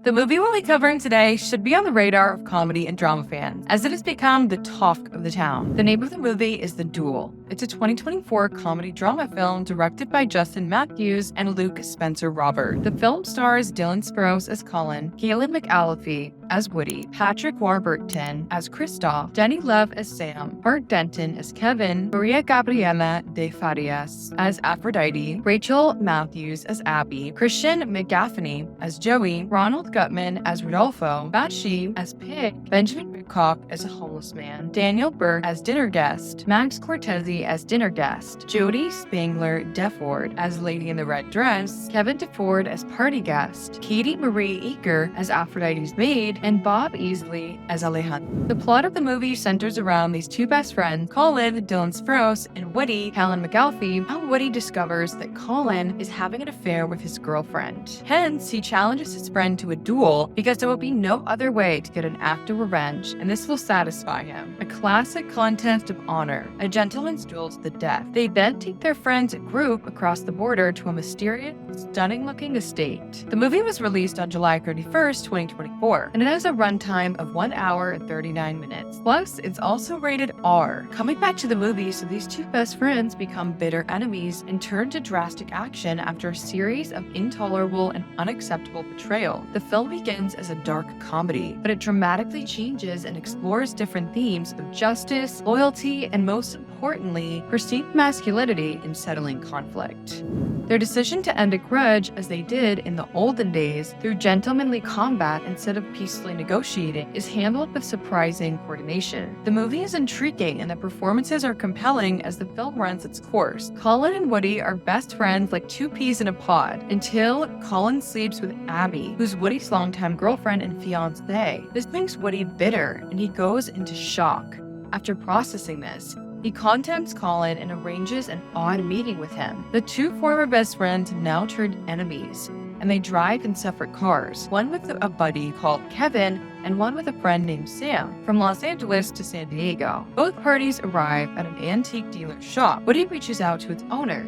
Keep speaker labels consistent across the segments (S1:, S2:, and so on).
S1: The movie we'll be covering today should be on the radar of comedy and drama fans, as it has become the talk of the town. The name of the movie is The Duel. It's a 2024 comedy drama film directed by Justin Matthews and Luke Spencer Robert. The film stars Dylan Sprouse as Callan, Callan McAuliffe as Woody, Patrick Warburton as Christoph, Denny Love as Sam, Bart Denton as Kevin, Maria Gabriela de Farias as Aphrodite, Rachel Matthews as Abby, Christian McGaffney as Joey, Ronald Gutman as Rodolfo, Bashi as Pig, Benjamin Woodcock as a homeless man, Daniel Burke as dinner guest, Max Cortese as dinner guest, Jodie Spangler Deford as Lady in the Red Dress, Kevin DeFord as party guest, Katie Marie Eaker as Aphrodite's maid, and Bob Easley as Alejandro. The plot of the movie centers around these two best friends, Callan, Dylan Sprouse, and Woody, Callan McAuliffe. How Woody discovers that Callan is having an affair with his girlfriend. Hence, he challenges his friend to a duel because there will be no other way to get an act of revenge, and this will satisfy him. A classic contest of honor, a gentleman's duel to the death. They then take their friends group across the border to a mysterious, stunning-looking estate. The movie was released on July 31st, 2024, and it has a runtime of 1 hour and 39 minutes. Plus, it's also rated R. Coming back to the movie, so these two best friends become bitter enemies and turn to drastic action after a series of intolerable and unacceptable betrayal. The film begins as a dark comedy, but it dramatically changes and explores different themes of justice, loyalty, and most importantly, perceived masculinity in settling conflict. Their decision to end a grudge, as they did in the olden days, through gentlemanly combat instead of peacefully negotiating, is handled with surprising coordination. The movie is intriguing and the performances are compelling as the film runs its course. Callan and Woody are best friends like two peas in a pod, until Callan sleeps with Abby, who's Woody's longtime girlfriend and fiancée. This makes Woody bitter, and he goes into shock. After processing this, he contacts Callan and arranges an odd meeting with him. The two former best friends have now turned enemies, and they drive in separate cars, one with a buddy called Kevin and one with a friend named Sam, from Los Angeles to San Diego. Both parties arrive at an antique dealer shop. Woody reaches out to its owner,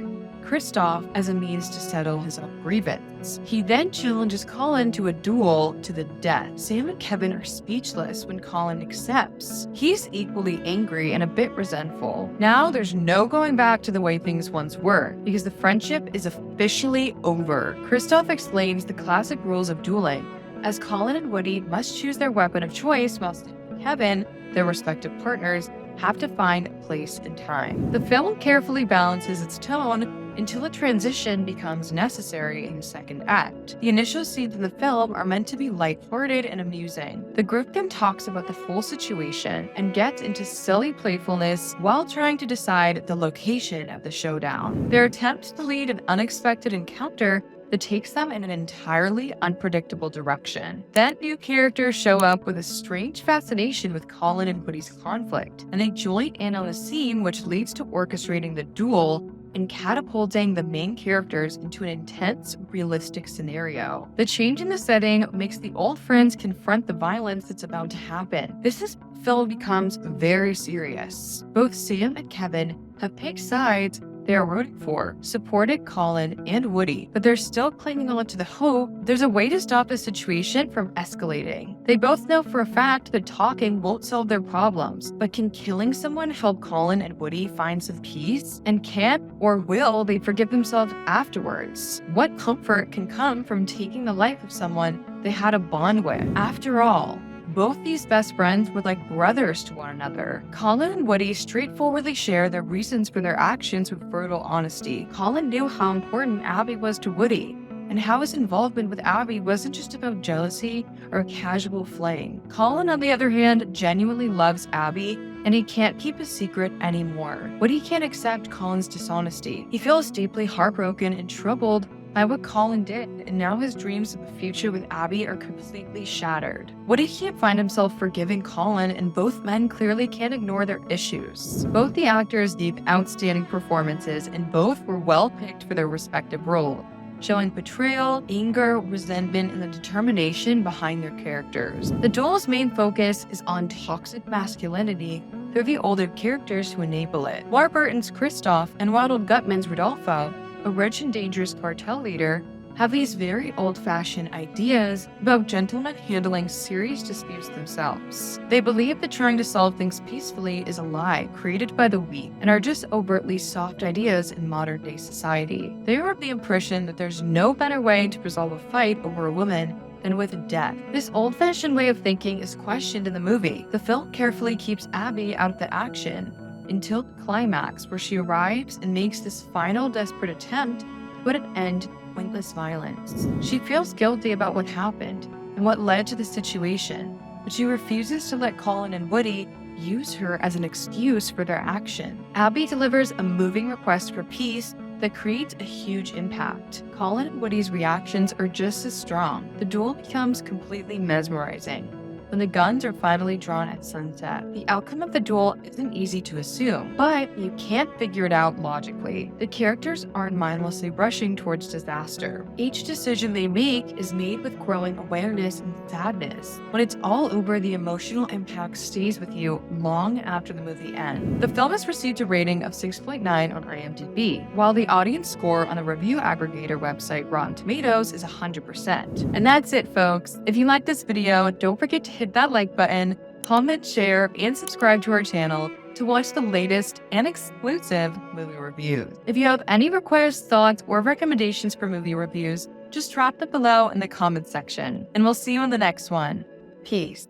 S1: Christoph, as a means to settle his own grievance. He then challenges Callan to a duel to the death. Sam and Kevin are speechless when Callan accepts. He's equally angry and a bit resentful. Now there's no going back to the way things once were, because the friendship is officially over. Christoph explains the classic rules of dueling, as Callan and Woody must choose their weapon of choice, whilst Kevin, their respective partners, have to find place and time. The film carefully balances its tone until a transition becomes necessary in the second act. The initial scenes in the film are meant to be lighthearted and amusing. The group then talks about the full situation and gets into silly playfulness while trying to decide the location of the showdown. Their attempts to lead an unexpected encounter that takes them in an entirely unpredictable direction. Then new characters show up with a strange fascination with Callan and Woody's conflict, and they join in on a scene which leads to orchestrating the duel and catapulting the main characters into an intense, realistic scenario. The change in the setting makes the old friends confront the violence that's about to happen. This film becomes very serious. Both Sam and Kevin have picked sides they are rooting for, supported Callan and Woody, but they're still clinging on to the hope there's a way to stop the situation from escalating. They both know for a fact that talking won't solve their problems, but can killing someone help Callan and Woody find some peace? And can or will they forgive themselves afterwards? What comfort can come from taking the life of someone they had a bond with? After all, both these best friends were like brothers to one another. Callan and Woody straightforwardly share their reasons for their actions with brutal honesty. Callan knew how important Abby was to Woody, and how his involvement with Abby wasn't just about jealousy or a casual fling. Callan, on the other hand, genuinely loves Abby, and he can't keep a secret anymore. Woody can't accept Callan's dishonesty. He feels deeply heartbroken and troubled by what Callan did, and now his dreams of a future with Abby are completely shattered. Woody can't find himself forgiving Callan, and both men clearly can't ignore their issues. Both the actors gave outstanding performances, and both were well picked for their respective roles, showing betrayal, anger, resentment, and the determination behind their characters. The duel's main focus is on toxic masculinity through the older characters who enable it. Warburton's Christoph and Ronald Gutman's Rodolfo, a rich and dangerous cartel leader, have these very old-fashioned ideas about gentlemen handling serious disputes themselves. They believe that trying to solve things peacefully is a lie created by the weak and are just overtly soft ideas in modern-day society. They are of the impression that there's no better way to resolve a fight over a woman than with death. This old-fashioned way of thinking is questioned in the movie. The film carefully keeps Abby out of the action until the climax, where she arrives and makes this final desperate attempt to put an end to pointless violence. She feels guilty about what happened and what led to the situation, but she refuses to let Callan and Woody use her as an excuse for their action. Abby delivers a moving request for peace that creates a huge impact. Callan and Woody's reactions are just as strong. The duel becomes completely mesmerizing when the guns are finally drawn at sunset. The outcome of the duel isn't easy to assume, but you can't figure it out logically. The characters aren't mindlessly rushing towards disaster. Each decision they make is made with growing awareness and sadness. When it's all over, the emotional impact stays with you long after the movie ends. The film has received a rating of 6.9 on IMDb, while the audience score on the review aggregator website Rotten Tomatoes is 100%. And that's it, folks. If you like this video, don't forget to hit that like button, comment, share, and subscribe to our channel to watch the latest and exclusive movie reviews. If you have any requests, thoughts, or recommendations for movie reviews, just drop them below in the comments section, and we'll see you in the next one. Peace.